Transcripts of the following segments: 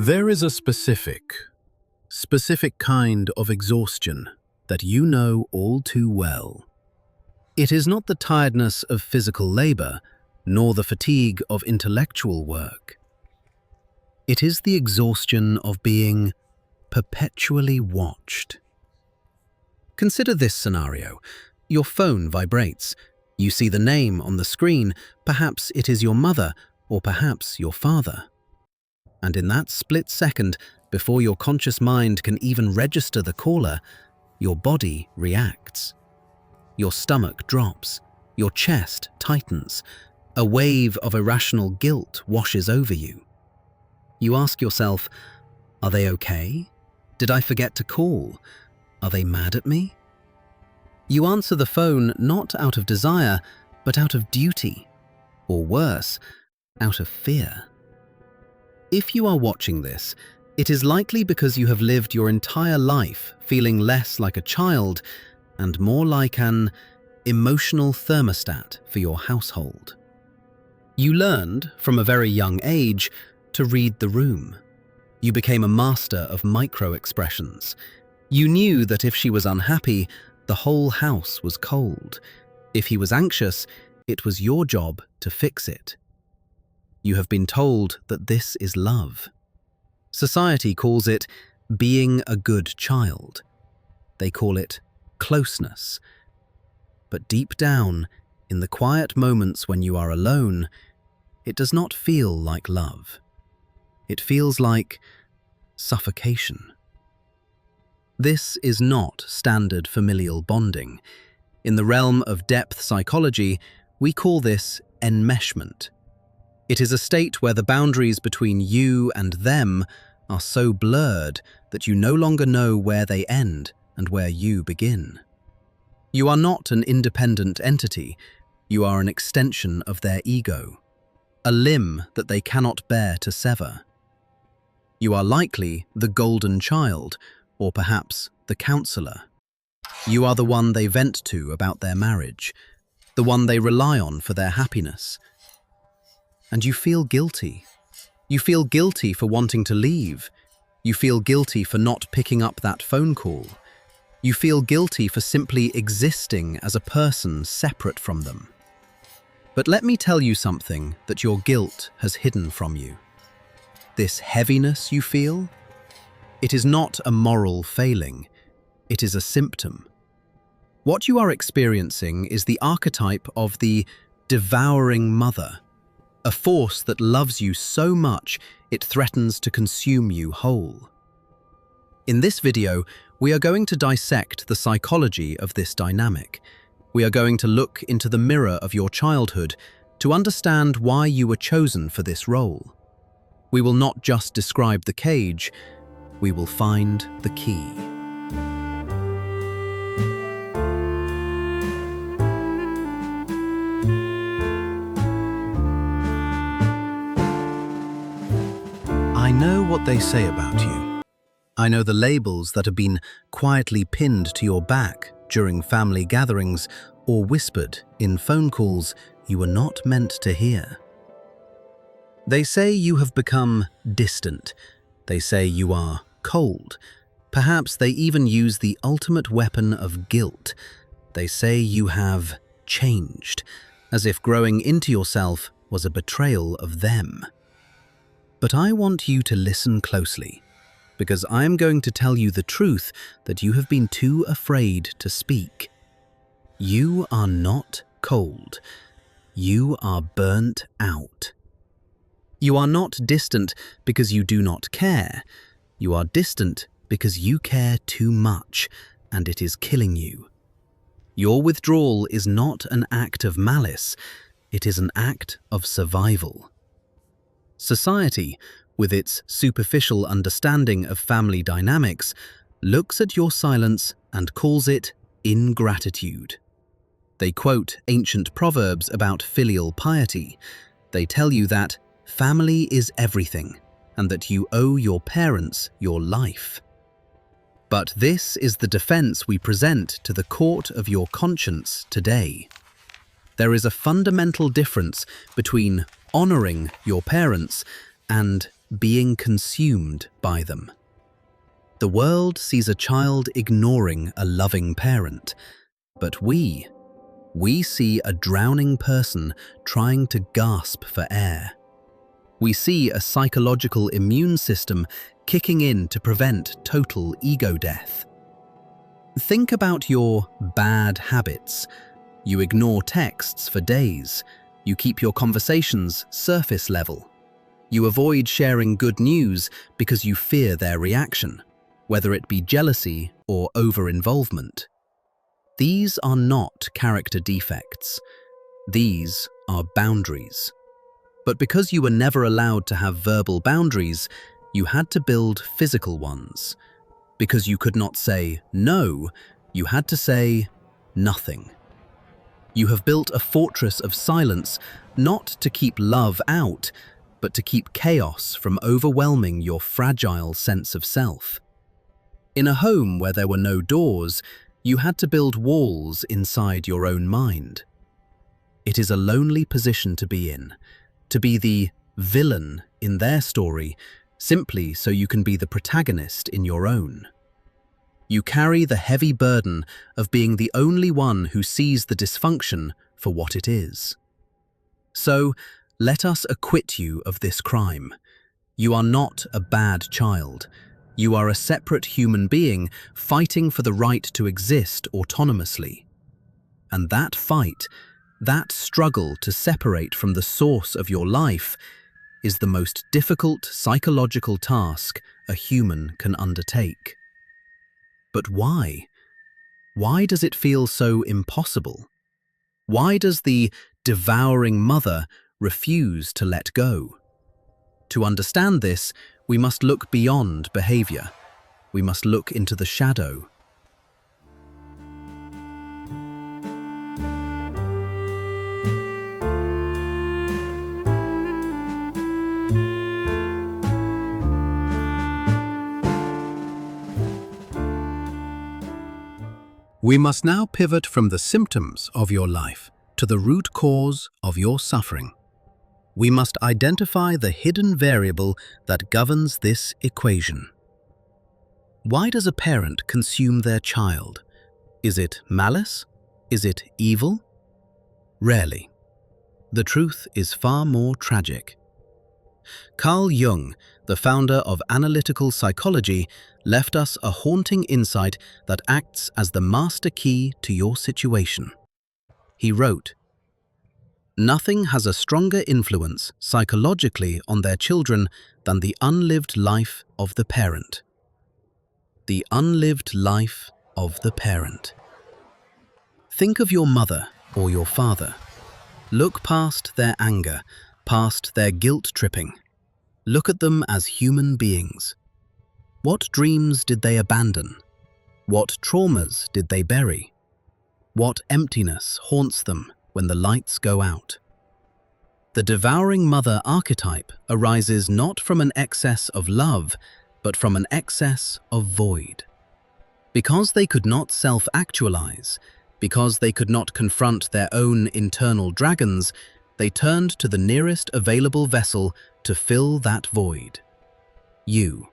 There is a specific kind of exhaustion that you know all too well. It is not the tiredness of physical labor, nor the fatigue of intellectual work. It is the exhaustion of being perpetually watched. Consider this scenario. Your phone vibrates. You see the name on the screen. Perhaps it is your mother, or perhaps your father. And in that split second, before your conscious mind can even register the caller, your body reacts. Your stomach drops. Your chest tightens. A wave of irrational guilt washes over you. You ask yourself, are they okay? Did I forget to call? Are they mad at me? You answer the phone not out of desire, but out of duty, or worse, out of fear. If you are watching this, it is likely because you have lived your entire life feeling less like a child and more like an emotional thermostat for your household. You learned, from a very young age, to read the room. You became a master of micro-expressions. You knew that if she was unhappy, the whole house was cold. If he was anxious, it was your job to fix it. You have been told that this is love. Society calls it being a good child. They call it closeness. But deep down, in the quiet moments when you are alone, it does not feel like love. It feels like suffocation. This is not standard familial bonding. In the realm of depth psychology, we call this enmeshment. It is a state where the boundaries between you and them are so blurred that you no longer know where they end and where you begin. You are not an independent entity. You are an extension of their ego, a limb that they cannot bear to sever. You are likely the golden child, or perhaps the counselor. You are the one they vent to about their marriage, the one they rely on for their happiness. And you feel guilty. You feel guilty for wanting to leave. You feel guilty for not picking up that phone call. You feel guilty for simply existing as a person separate from them. But let me tell you something that your guilt has hidden from you. This heaviness you feel, it is not a moral failing. It is a symptom. What you are experiencing is the archetype of the devouring mother, a force that loves you so much it threatens to consume you whole. In this video, we are going to dissect the psychology of this dynamic. We are going to look into the mirror of your childhood to understand why you were chosen for this role. We will not just describe the cage, we will find the key. I know what they say about you. I know the labels that have been quietly pinned to your back during family gatherings or whispered in phone calls you were not meant to hear. They say you have become distant. They say you are cold. Perhaps they even use the ultimate weapon of guilt. They say you have changed, as if growing into yourself was a betrayal of them. But I want you to listen closely, because I am going to tell you the truth that you have been too afraid to speak. You are not cold. You are burnt out. You are not distant because you do not care. You are distant because you care too much, and it is killing you. Your withdrawal is not an act of malice. It is an act of survival. Society, with its superficial understanding of family dynamics, looks at your silence and calls it ingratitude. They quote ancient proverbs about filial piety. They tell you that family is everything and that you owe your parents your life. But this is the defense we present to the court of your conscience today. There is a fundamental difference between honoring your parents and being consumed by them. The world sees a child ignoring a loving parent, but we see a drowning person trying to gasp for air. We see a psychological immune system kicking in to prevent total ego death. Think about your bad habits. You ignore texts for days. You keep your conversations surface level. You avoid sharing good news because you fear their reaction, whether it be jealousy or over-involvement. These are not character defects. These are boundaries. But because you were never allowed to have verbal boundaries, you had to build physical ones. Because you could not say no, you had to say nothing. You have built a fortress of silence, not to keep love out, but to keep chaos from overwhelming your fragile sense of self. In a home where there were no doors, you had to build walls inside your own mind. It is a lonely position to be in, to be the villain in their story, simply so you can be the protagonist in your own. You carry the heavy burden of being the only one who sees the dysfunction for what it is. So, let us acquit you of this crime. You are not a bad child. You are a separate human being fighting for the right to exist autonomously. And that fight, that struggle to separate from the source of your life, is the most difficult psychological task a human can undertake. But why? Why does it feel so impossible? Why does the devouring mother refuse to let go? To understand this, we must look beyond behavior. We must look into the shadow. We must now pivot from the symptoms of your life to the root cause of your suffering. We must identify the hidden variable that governs this equation. Why does a parent consume their child? Is it malice? Is it evil? Rarely. The truth is far more tragic. Carl Jung, the founder of analytical psychology, left us a haunting insight that acts as the master key to your situation. He wrote, "Nothing has a stronger influence psychologically on their children than the unlived life of the parent." The unlived life of the parent. Think of your mother or your father. Look past their anger, past their guilt-tripping. Look at them as human beings. What dreams did they abandon? What traumas did they bury? What emptiness haunts them when the lights go out? The devouring mother archetype arises not from an excess of love, but from an excess of void. Because they could not self-actualize, because they could not confront their own internal dragons, they turned to the nearest available vessel to fill that void. You.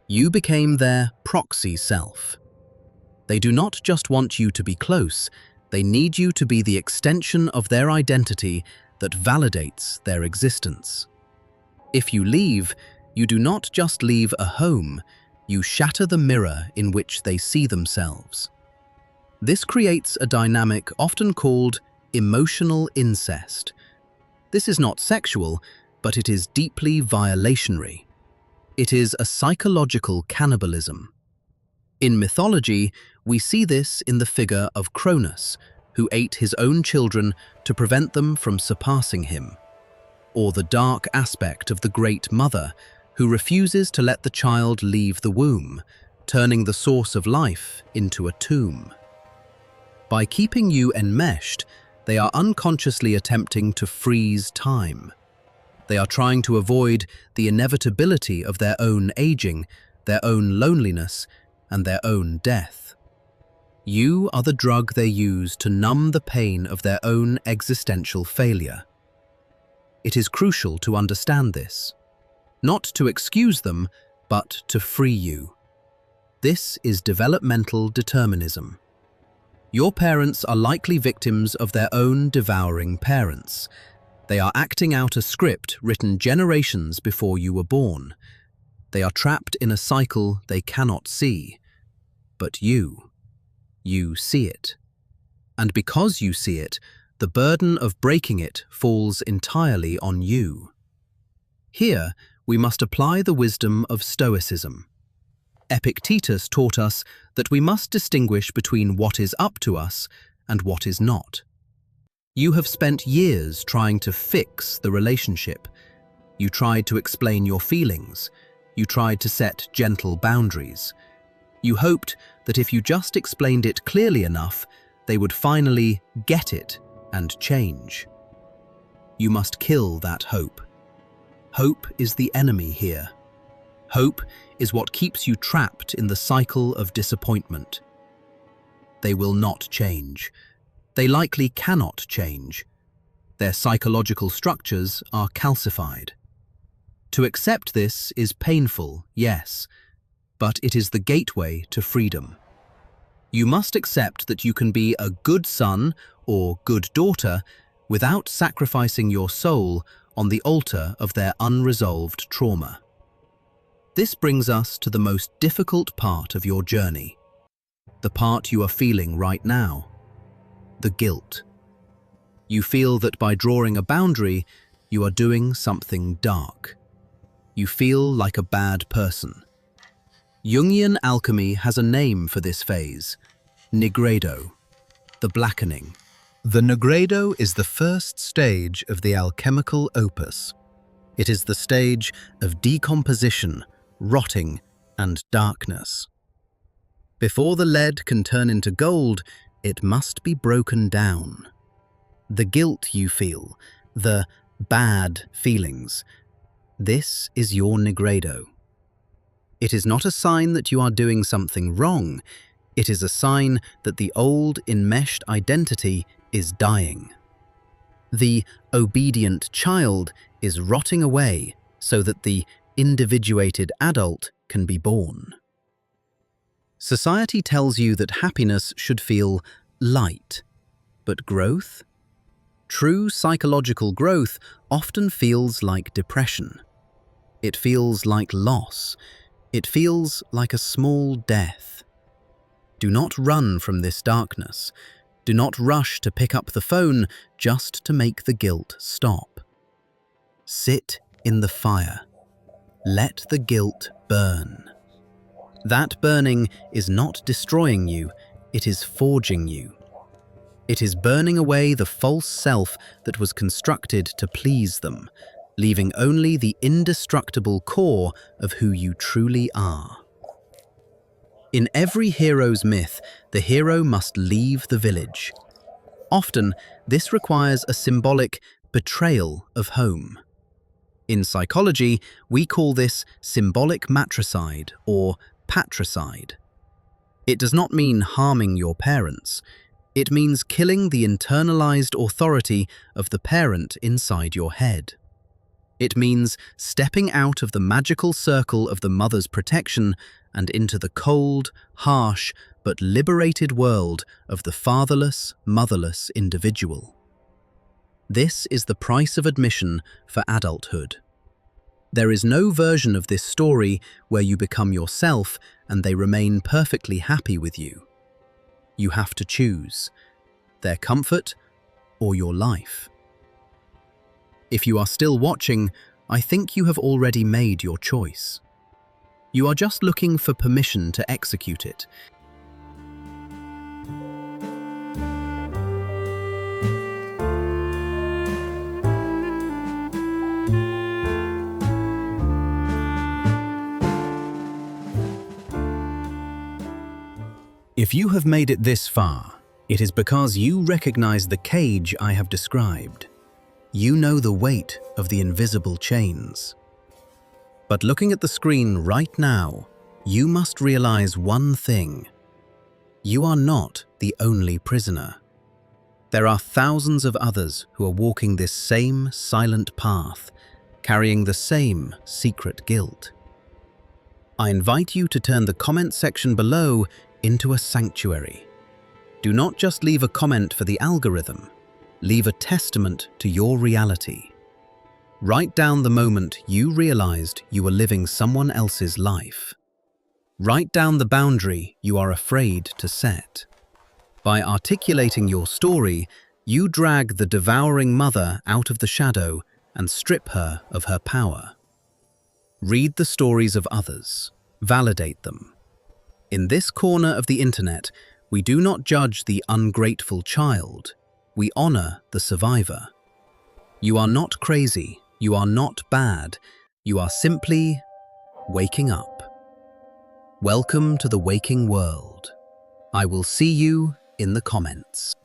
You became their proxy self. They do not just want you to be close, they need you to be the extension of their identity that validates their existence. If you leave, you do not just leave a home, you shatter the mirror in which they see themselves. This creates a dynamic often called emotional incest. This is not sexual, but it is deeply violationary. It is a psychological cannibalism. In mythology, we see this in the figure of Cronus, who ate his own children to prevent them from surpassing him, or the dark aspect of the Great Mother, who refuses to let the child leave the womb, turning the source of life into a tomb. By keeping you enmeshed, they are unconsciously attempting to freeze time. They are trying to avoid the inevitability of their own aging, their own loneliness, and their own death. You are the drug they use to numb the pain of their own existential failure. It is crucial to understand this. not to excuse them, but to free you. This is developmental determinism. Your parents are likely victims of their own devouring parents. They are acting out a script written generations before you were born. They are trapped in a cycle they cannot see. But you see it. And because you see it, the burden of breaking it falls entirely on you. Here, we must apply the wisdom of Stoicism. Epictetus taught us that we must distinguish between what is up to us and what is not. You have spent years trying to fix the relationship. You tried to explain your feelings. You tried to set gentle boundaries. You hoped that if you just explained it clearly enough, they would finally get it and change. You must kill that hope. Hope is the enemy here. Hope is what keeps you trapped in the cycle of disappointment. They will not change. They likely cannot change. Their psychological structures are calcified. To accept this is painful, yes, but it is the gateway to freedom. You must accept that you can be a good son or good daughter without sacrificing your soul on the altar of their unresolved trauma. This brings us to the most difficult part of your journey, the part you are feeling right now, the guilt. You feel that by drawing a boundary, you are doing something dark. You feel like a bad person. Jungian alchemy has a name for this phase, nigredo, the blackening. The nigredo is the first stage of the alchemical opus. It is the stage of decomposition, rotting, and darkness. Before the lead can turn into gold, it must be broken down. The guilt you feel, the bad feelings, this is your nigredo. It is not a sign that you are doing something wrong. It is a sign that the old enmeshed identity is dying. The obedient child is rotting away so that the individuated adult can be born. Society tells you that happiness should feel light, but growth? True psychological growth often feels like depression. It feels like loss. It feels like a small death. Do not run from this darkness. Do not rush to pick up the phone just to make the guilt stop. Sit in the fire. Let the guilt burn. That burning is not destroying you, it is forging you. It is burning away the false self that was constructed to please them, leaving only the indestructible core of who you truly are. In every hero's myth, the hero must leave the village. Often, this requires a symbolic betrayal of home. In psychology, we call this symbolic matricide or patricide. It does not mean harming your parents. It means killing the internalized authority of the parent inside your head. It means stepping out of the magical circle of the mother's protection and into the cold, harsh, but liberated world of the fatherless, motherless individual. This is the price of admission for adulthood. There is no version of this story where you become yourself and they remain perfectly happy with you. You have to choose their comfort or your life. If you are still watching, I think you have already made your choice. You are just looking for permission to execute it. If you have made it this far, it is because you recognize the cage I have described. You know the weight of the invisible chains. But looking at the screen right now, you must realize one thing. You are not the only prisoner. There are thousands of others who are walking this same silent path. carrying the same secret guilt. I invite you to turn the comment section below into a sanctuary. Do not just leave a comment for the algorithm, leave a testament to your reality. Write down the moment you realized you were living someone else's life. Write down the boundary you are afraid to set. By articulating your story, you drag the devouring mother out of the shadow and strip her of her power. Read the stories of others. Validate them. In this corner of the internet, we do not judge the ungrateful child. We honor the survivor. You are not crazy. You are not bad. You are simply waking up. Welcome to the waking world. I will see you in the comments.